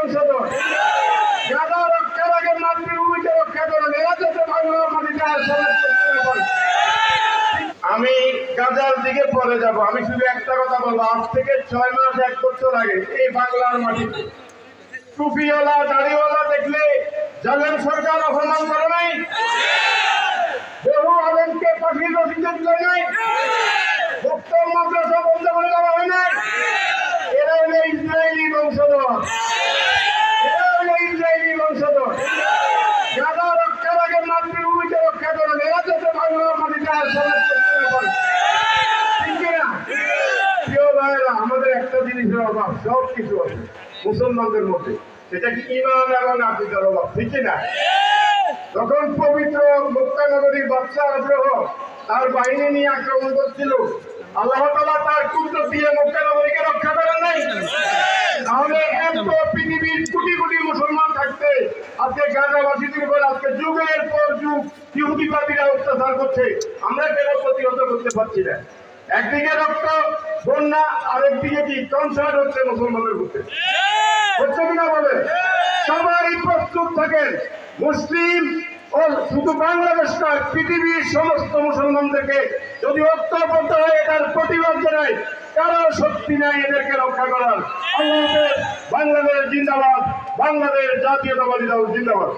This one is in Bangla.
বংশধর যারা রক্ষার আগে মাতৃভূমিকে রক্ষা করেন, এরা যাতে বাংলার মাটিতে আর সমাজ করতে না পারে। আমি গাজার দিকে পরে যাব। আমি শুধু একটা কথা বলবো, আজ থেকে 6 মাস 1 বছর আগে এই বাংলার মাটিতে টুপিওয়ালা দাড়িওয়ালা দেখলে জালেম সরকার অপমান করে নাই, বহু আলেমকে ফাঁসির রশিদে দিলে নাই, মুক্ত মাদ্রাসা বন্ধ করে দেওয়া হয় নাই। এরা হলো ইসরায়েলি বংশধর, এরা হলো ইসরায়েলি বংশধর যারা রক্ষার আগে মাতৃভূমিকে রক্ষা করেন, এরা যাতে বাংলার মাটিতে আর সমাজ করতে না পারে। ঠিক কিনা? প্রিয় ভাইয়েরা, আমাদের একটা জিনিসের অভাব, সব কিছু আছে মুসলমানদের মধ্যে, সেটা কি ঈমান এবং আকীদার অভাব। ঠিক কিনা? যখন পবিত্র মক্কা নগরীর বাদশা আজরহ তার বাহিনী নিয়ে আক্রমণ করছিল, আল্লাহ তাআলা তার কুদরত দিয়ে মক্কা নগরীকে রক্ষা করেন নাই? তাহলে এত পৃথিবীর কোটি কোটি মুসলমান থাকতে আজকে গাজাবাসীদের উপর আজকে যুগের পর যুগ ইহুদিবাদীরা অত্যাচার করছে, আমরা কেন প্রতিহত করতে পারছি না? একদিকে রক্ত বন্যা, আরেকদিকে কি কনসার্ট হচ্ছে মুসলমানদের মধ্যে, হচ্ছে কিনা বলে? সবাই প্রস্তুত থাকেন। মুসলিম ও শুধু বাংলাদেশ নয়, পৃথিবীর সমস্ত মুসলমানদেরকে যদি ঐক্যবদ্ধ হয়ে এটার প্রতিবাদ জানায়, কারো শক্তি নাই এদেরকে রক্ষা করার। আল্লাহ হাফেজ। বাংলাদেশ জিন্দাবাদ, বাংলাদেশ জাতীয়তাবাদী দল জিন্দাবাদ।